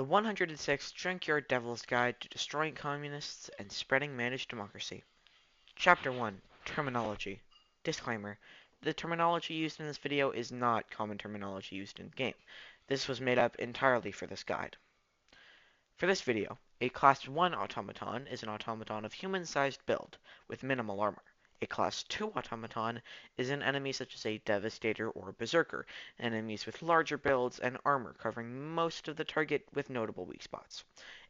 The 106th Junkyard Devil's Guide to Destroying Communists and Spreading Managed Democracy. Chapter 1. Terminology. Disclaimer. The terminology used in this video is not common terminology used in-game. This was made up entirely for this guide. For this video, a Class 1 automaton is an automaton of human-sized build, with minimal armor. A Class 2 automaton is an enemy such as a Devastator or Berserker, enemies with larger builds and armor covering most of the target with notable weak spots.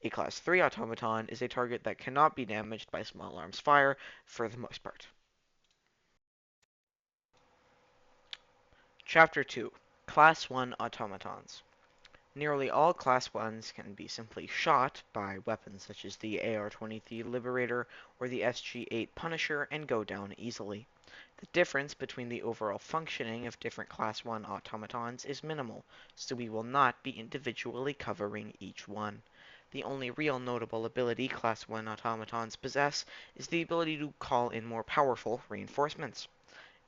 A Class 3 automaton is a target that cannot be damaged by small arms fire for the most part. Chapter 2. Class 1 automatons. Nearly all Class 1s can be simply shot by weapons such as the AR-23 Liberator or the SG-8 Punisher and go down easily. The difference between the overall functioning of different Class 1 automatons is minimal, so we will not be individually covering each one. The only real notable ability Class 1 automatons possess is the ability to call in more powerful reinforcements.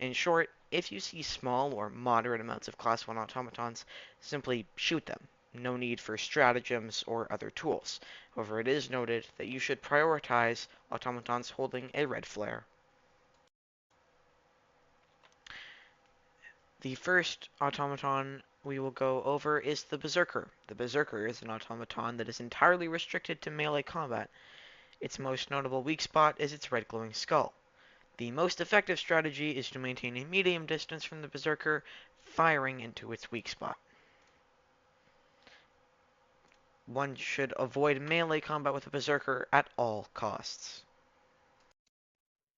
In short, if you see small or moderate amounts of Class 1 automatons, simply shoot them. No need for stratagems or other tools. However, it is noted that you should prioritize automatons holding a red flare. The first automaton we will go over is the Berserker. The Berserker is an automaton that is entirely restricted to melee combat. Its most notable weak spot is its red glowing skull. The most effective strategy is to maintain a medium distance from the Berserker, firing into its weak spot. One should avoid melee combat with a Berserker at all costs.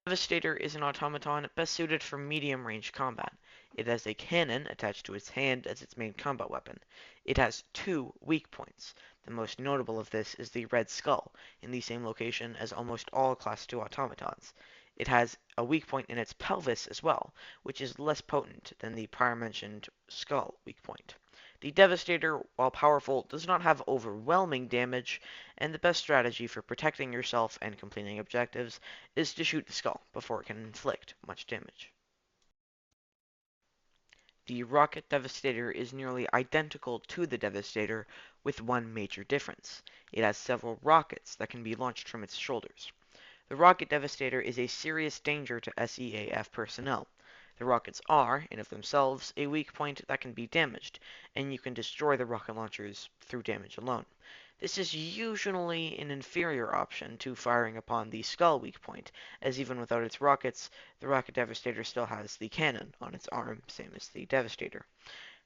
Devastator is an automaton best suited for medium-range combat. It has a cannon attached to its hand as its main combat weapon. It has two weak points. The most notable of this is the red skull, in the same location as almost all Class 2 automatons. It has a weak point in its pelvis as well, which is less potent than the prior mentioned skull weak point. The Devastator, while powerful, does not have overwhelming damage, and the best strategy for protecting yourself and completing objectives is to shoot the skull before it can inflict much damage. The Rocket Devastator is nearly identical to the Devastator, with one major difference. It has several rockets that can be launched from its shoulders. The Rocket Devastator is a serious danger to SEAF personnel. The rockets are, in of themselves, a weak point that can be damaged, and you can destroy the rocket launchers through damage alone. This is usually an inferior option to firing upon the skull weak point, as even without its rockets, the Rocket Devastator still has the cannon on its arm, same as the Devastator.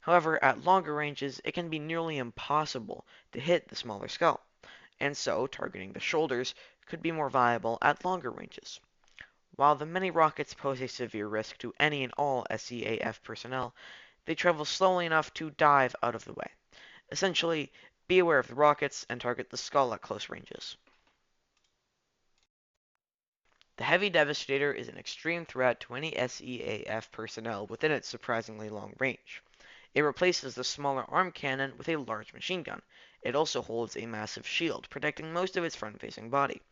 However, at longer ranges, it can be nearly impossible to hit the smaller skull, and so targeting the shoulders could be more viable at longer ranges. While the many rockets pose a severe risk to any and all SEAF personnel, they travel slowly enough to dive out of the way. Essentially, be aware of the rockets and target the skull at close ranges. The Heavy Devastator is an extreme threat to any SEAF personnel within its surprisingly long range. It replaces the smaller arm cannon with a large machine gun. It also holds a massive shield, protecting most of its front-facing body.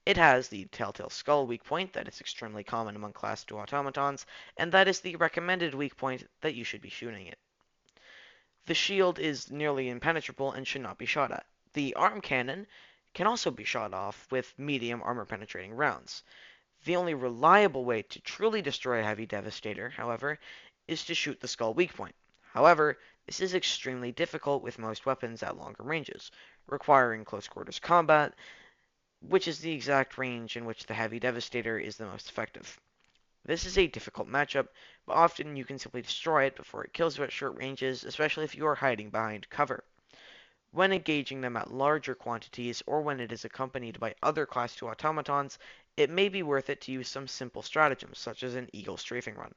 It has the Telltale Skull weak point that is extremely common among Class 2 automatons, and that is the recommended weak point that you should be shooting it. The shield is nearly impenetrable and should not be shot at. The arm cannon can also be shot off with medium armor-penetrating rounds. The only reliable way to truly destroy a Heavy Devastator, however, is to shoot the skull weak point. However, this is extremely difficult with most weapons at longer ranges, requiring close quarters combat, which is the exact range in which the Heavy Devastator is the most effective. This is a difficult matchup, but often you can simply destroy it before it kills you at short ranges, especially if you are hiding behind cover. When engaging them at larger quantities, or when it is accompanied by other Class 2 automatons, it may be worth it to use some simple stratagems, such as an Eagle strafing run.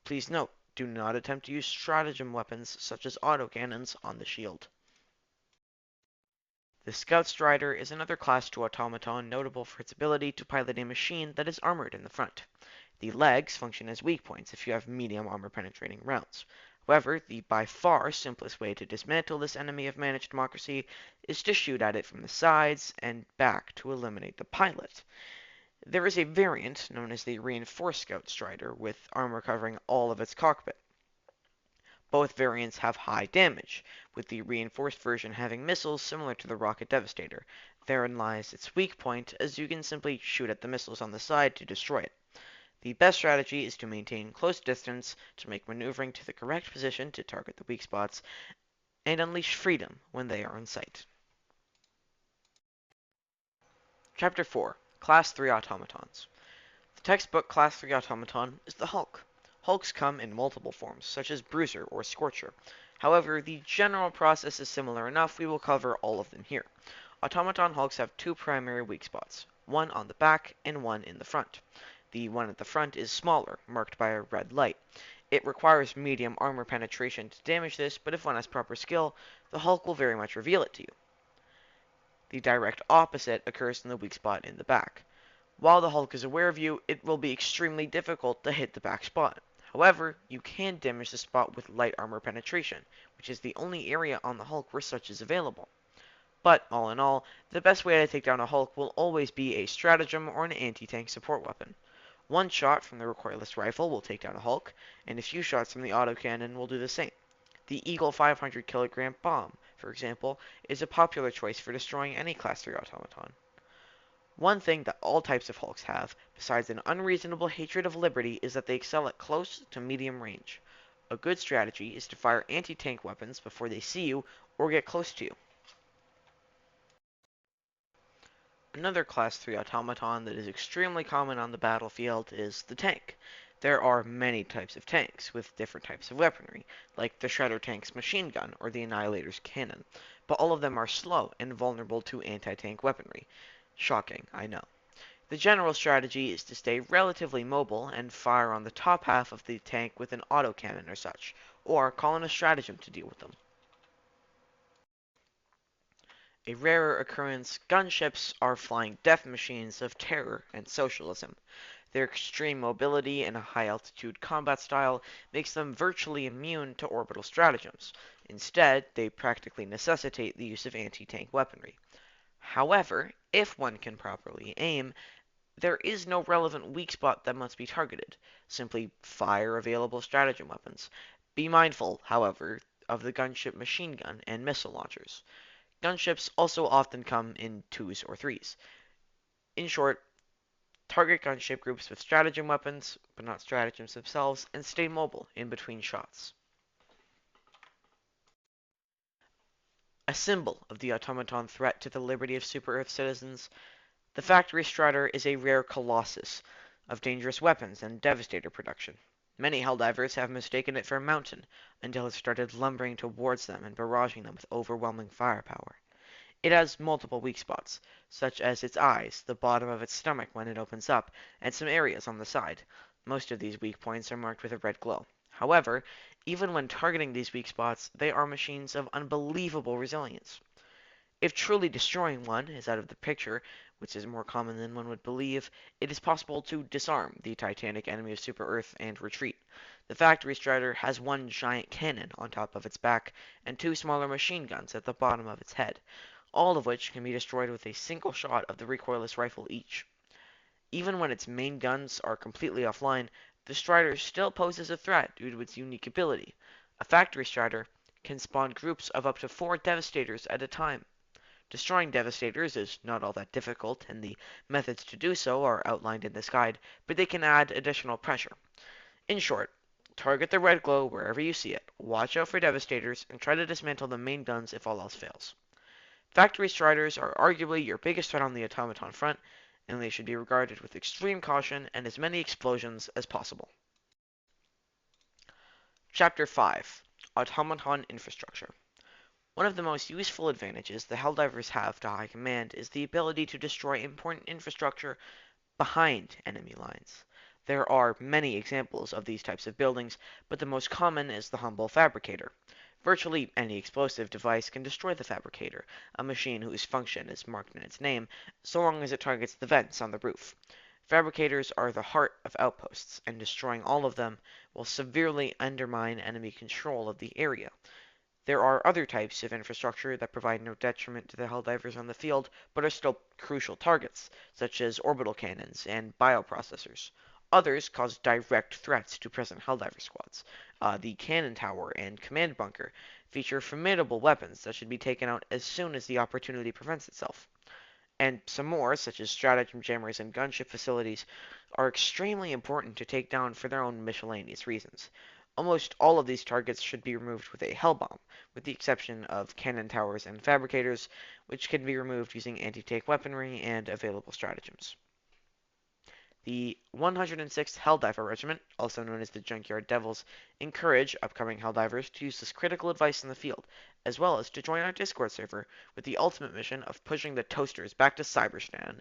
Please note, do not attempt to use stratagem weapons such as autocannons on the shield. The Scout Strider is another Class 2 automaton notable for its ability to pilot a machine that is armored in the front. The legs function as weak points if you have medium armor-penetrating rounds. However, the by far simplest way to dismantle this enemy of managed democracy is to shoot at it from the sides and back to eliminate the pilot. There is a variant known as the Reinforced Scout Strider with armor covering all of its cockpit. Both variants have high damage, with the reinforced version having missiles similar to the Rocket Devastator. Therein lies its weak point, as you can simply shoot at the missiles on the side to destroy it. The best strategy is to maintain close distance to make maneuvering to the correct position to target the weak spots, and unleash freedom when they are in sight. Chapter 4: Class 3 Automatons. The textbook Class 3 automaton is the Hulk. Hulks come in multiple forms, such as Bruiser or Scorcher. However, the general process is similar enough, we will cover all of them here. Automaton Hulks have two primary weak spots, one on the back and one in the front. The one at the front is smaller, marked by a red light. It requires medium armor penetration to damage this, but if one has proper skill, the Hulk will very much reveal it to you. The direct opposite occurs in the weak spot in the back. While the Hulk is aware of you, it will be extremely difficult to hit the back spot. However, you can damage the spot with light armor penetration, which is the only area on the Hulk where such is available. But, all in all, the best way to take down a Hulk will always be a stratagem or an anti-tank support weapon. One shot from the recoilless rifle will take down a Hulk, and a few shots from the autocannon will do the same. The Eagle 500 kilogram bomb, for example, is a popular choice for destroying any Class 3 automaton. One thing that all types of Hulks have, besides an unreasonable hatred of liberty, is that they excel at close to medium range. A good strategy is to fire anti-tank weapons before they see you or get close to you. Another Class 3 automaton that is extremely common on the battlefield is the tank. There are many types of tanks, with different types of weaponry, like the Shredder tank's machine gun or the Annihilator's cannon, but all of them are slow and vulnerable to anti-tank weaponry. Shocking, I know. The general strategy is to stay relatively mobile and fire on the top half of the tank with an autocannon or such, or call in a stratagem to deal with them. A rarer occurrence, gunships are flying death machines of terror and socialism. Their extreme mobility and a high-altitude combat style makes them virtually immune to orbital stratagems. Instead, they practically necessitate the use of anti-tank weaponry. However, if one can properly aim, there is no relevant weak spot that must be targeted. Simply fire available stratagem weapons. Be mindful, however, of the gunship machine gun and missile launchers. Gunships also often come in twos or threes. In short, target gunship groups with stratagem weapons, but not stratagems themselves, and stay mobile in between shots. A symbol of the automaton threat to the liberty of Super-Earth citizens, the Factory Strider is a rare colossus of dangerous weapons and devastator production. Many Helldivers have mistaken it for a mountain until it started lumbering towards them and barraging them with overwhelming firepower. It has multiple weak spots, such as its eyes, the bottom of its stomach when it opens up, and some areas on the side. Most of these weak points are marked with a red glow. However, even when targeting these weak spots, they are machines of unbelievable resilience. If truly destroying one is out of the picture, which is more common than one would believe, it is possible to disarm the titanic enemy of Super-Earth and retreat. The Factory Strider has one giant cannon on top of its back and two smaller machine guns at the bottom of its head, all of which can be destroyed with a single shot of the recoilless rifle each. Even when its main guns are completely offline, the Strider still poses a threat due to its unique ability. A Factory Strider can spawn groups of up to 4 Devastators at a time. Destroying Devastators is not all that difficult, and the methods to do so are outlined in this guide, but they can add additional pressure. In short, target the red glow wherever you see it, watch out for Devastators, and try to dismantle the main guns if all else fails. Factory Striders are arguably your biggest threat on the automaton front, and they should be regarded with extreme caution and as many explosions as possible. Chapter 5: Automaton Infrastructure. One of the most useful advantages the Helldivers have to high command is the ability to destroy important infrastructure behind enemy lines. There are many examples of these types of buildings, but the most common is the humble fabricator. Virtually any explosive device can destroy the fabricator, a machine whose function is marked in its name, so long as it targets the vents on the roof. Fabricators are the heart of outposts, and destroying all of them will severely undermine enemy control of the area. There are other types of infrastructure that provide no detriment to the Helldivers on the field, but are still crucial targets, such as orbital cannons and bioprocessors. Others cause direct threats to present Helldiver squads. The cannon tower and command bunker feature formidable weapons that should be taken out as soon as the opportunity presents itself. And some more, such as stratagem jammers and gunship facilities, are extremely important to take down for their own miscellaneous reasons. Almost all of these targets should be removed with a hell bomb, with the exception of cannon towers and fabricators, which can be removed using anti-tank weaponry and available stratagems. The 106th Helldiver Regiment, also known as the Junkyard Devils, encourage upcoming Helldivers to use this critical advice in the field, as well as to join our Discord server with the ultimate mission of pushing the toasters back to Cyberstan